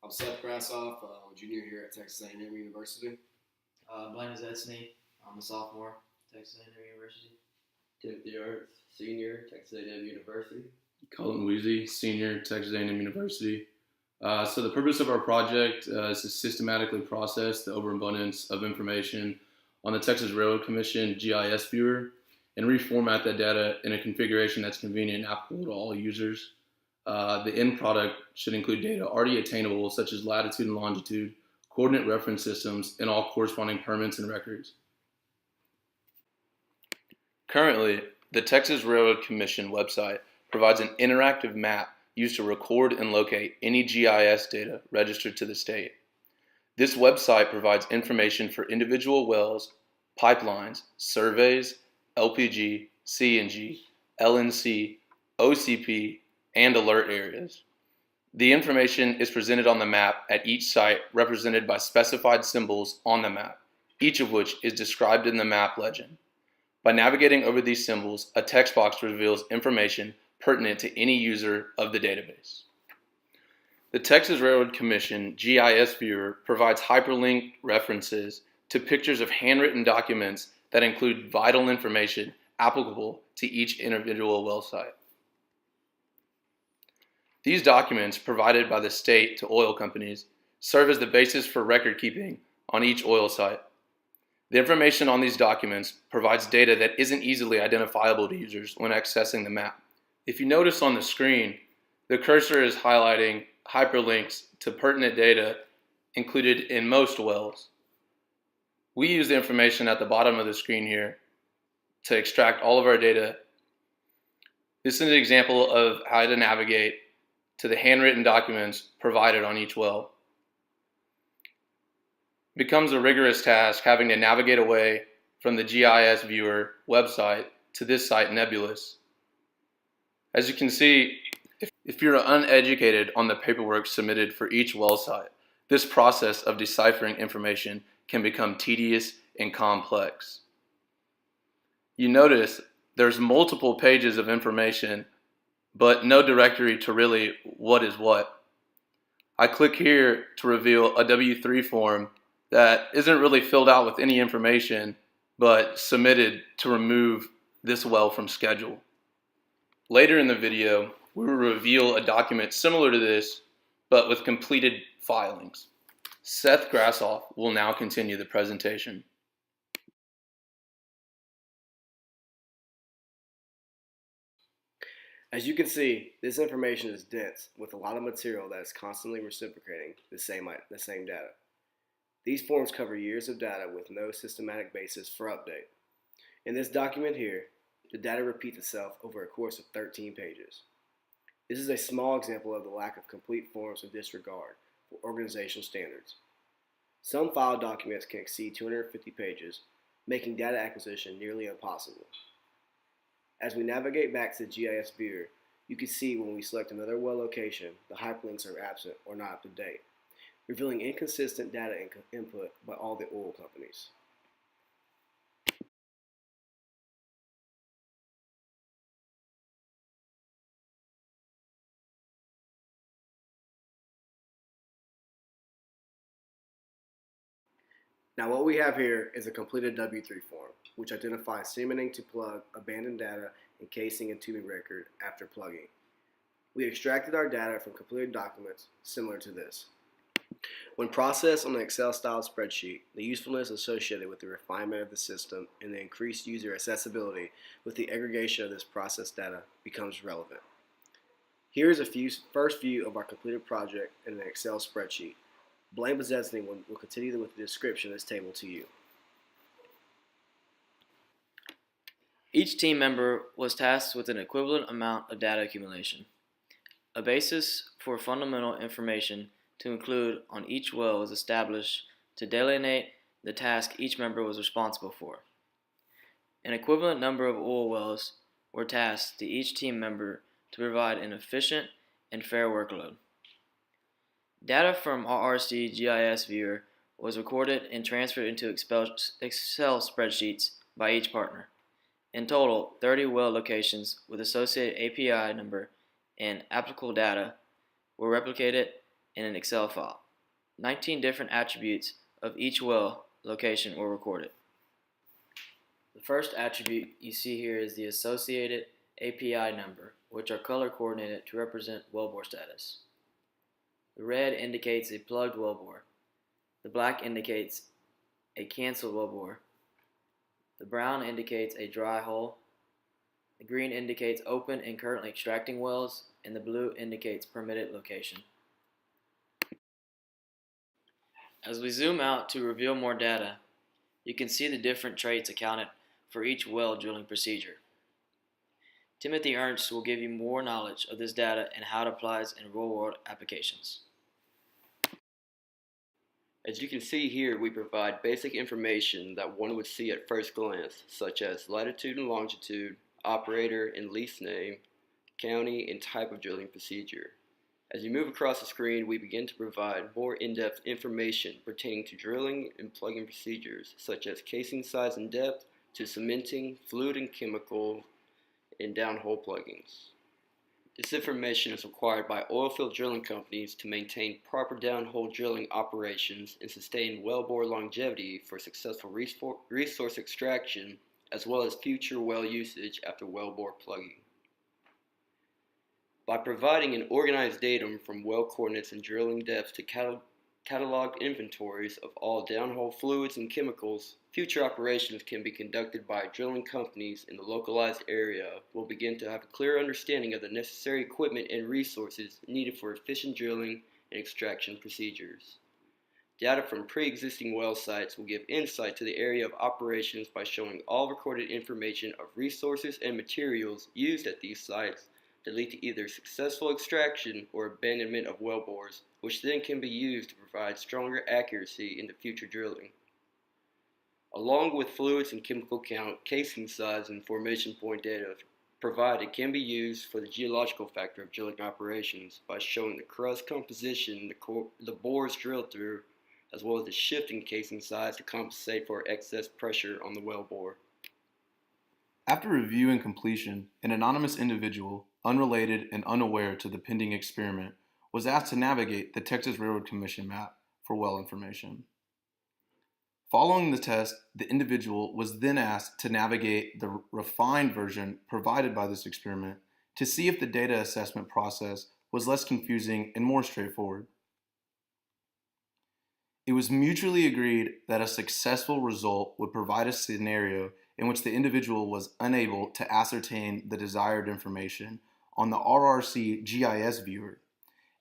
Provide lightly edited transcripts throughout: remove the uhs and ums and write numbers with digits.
I'm Seth Grassoff, junior here at Texas A&M University. Blaine is Edsney. I'm a sophomore at Texas A&M University. Timothy Earth, senior, Texas A&M University. Colin Weezy, senior, Texas A&M University. So the purpose of our project is to systematically process the overabundance of information on the Texas Railroad Commission GIS viewer and reformat that data in a configuration that's convenient and applicable to all users. The end product should include data already attainable, such as latitude and longitude, coordinate reference systems, and all corresponding permits and records. Currently, the Texas Railroad Commission website provides an interactive map used to record and locate any GIS data registered to the state. This website provides information for individual wells, pipelines, surveys, LPG, CNG, LNC, OCP, and alert areas. The information is presented on the map at each site represented by specified symbols on the map, each of which is described in the map legend. By navigating over these symbols, a text box reveals information pertinent to any user of the database. The Texas Railroad Commission GIS viewer provides hyperlink references to pictures of handwritten documents that include vital information applicable to each individual well site. These documents provided by the state to oil companies serve as the basis for record keeping on each oil site. The information on these documents provides data that isn't easily identifiable to users when accessing the map. If you notice on the screen, the cursor is highlighting hyperlinks to pertinent data included in most wells. We use the information at the bottom of the screen here to extract all of our data. This is an example of how to navigate to the handwritten documents provided on each well. It becomes a rigorous task having to navigate away from the GIS viewer website to this site, Nebulous. As you can see, if you're uneducated on the paperwork submitted for each well site, this process of deciphering information can become tedious and complex. You notice there's multiple pages of information, but no directory to really what is what. I click here to reveal a W3 form that isn't really filled out with any information, but submitted to remove this well from schedule. Later in the video, we will reveal a document similar to this, but with completed filings. Seth Grassoff will now continue the presentation. As you can see, this information is dense with a lot of material that is constantly reciprocating the same data. These forms cover years of data with no systematic basis for update. In this document here, the data repeats itself over a course of 13 pages. This is a small example of the lack of complete forms of disregard for organizational standards. Some file documents can exceed 250 pages, making data acquisition nearly impossible. As we navigate back to the GIS viewer, you can see when we select another well location, the hyperlinks are absent or not up to date, revealing inconsistent data input by all the oil companies. Now what we have here is a completed W3 form, which identifies cementing to plug abandoned data and casing and tubing record after plugging. We extracted our data from completed documents similar to this. When processed on an Excel-style spreadsheet, the usefulness associated with the refinement of the system and the increased user accessibility with the aggregation of this processed data becomes relevant. Here is a first view of our completed project in an Excel spreadsheet. Blaine Edsney will continue with the description of this table to you. Each team member was tasked with an equivalent amount of data accumulation. A basis for fundamental information to include on each well was established to delineate the task each member was responsible for. An equivalent number of oil wells were tasked to each team member to provide an efficient and fair workload. Data from RRC GIS viewer was recorded and transferred into Excel spreadsheets by each partner. In total, 30 well locations with associated API number and applicable data were replicated in an Excel file. 19 different attributes of each well location were recorded. The first attribute you see here is the associated API number, which are color coordinated to represent wellbore status. The red indicates a plugged wellbore. The black indicates a canceled wellbore. The brown indicates a dry hole. The green indicates open and currently extracting wells, and the blue indicates permitted location. As we zoom out to reveal more data, you can see the different traits accounted for each well drilling procedure. Timothy Ernst will give you more knowledge of this data and how it applies in real-world applications. As you can see here, we provide basic information that one would see at first glance, such as latitude and longitude, operator and lease name, county, and type of drilling procedure. As you move across the screen, we begin to provide more in-depth information pertaining to drilling and plugging procedures, such as casing size and depth, to cementing, fluid and chemical, and downhole pluggings. This information is required by oilfield drilling companies to maintain proper downhole drilling operations and sustain wellbore longevity for successful resource extraction, as well as future well usage after wellbore plugging. By providing an organized datum from well coordinates and drilling depths to cataloged inventories of all downhole fluids and chemicals, future operations can be conducted by drilling companies in the localized area will begin to have a clear understanding of the necessary equipment and resources needed for efficient drilling and extraction procedures. Data from pre-existing well sites will give insight to the area of operations by showing all recorded information of resources and materials used at these sites that lead to either successful extraction or abandonment of wellbores, which then can be used to provide stronger accuracy in the future drilling. Along with fluids and chemical count, casing size, and formation point data provided can be used for the geological factor of drilling operations by showing the crust composition the bores drilled through, as well as the shift in casing size to compensate for excess pressure on the wellbore. After review and completion, an anonymous individual, unrelated and unaware to the pending experiment, was asked to navigate the Texas Railroad Commission map for well information. Following the test, the individual was then asked to navigate the refined version provided by this experiment to see if the data assessment process was less confusing and more straightforward. It was mutually agreed that a successful result would provide a scenario in which the individual was unable to ascertain the desired information on the RRC GIS viewer,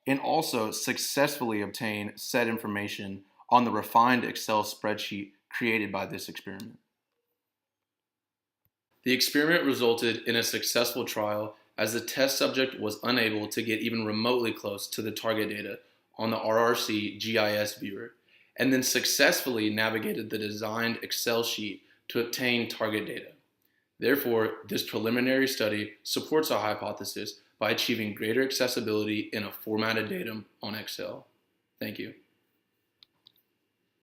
and also successfully obtain said information on the refined Excel spreadsheet created by this experiment. The experiment resulted in a successful trial as the test subject was unable to get even remotely close to the target data on the RRC GIS viewer, and then successfully navigated the designed Excel sheet to obtain target data. Therefore, this preliminary study supports our hypothesis by achieving greater accessibility in a formatted datum on Excel. Thank you.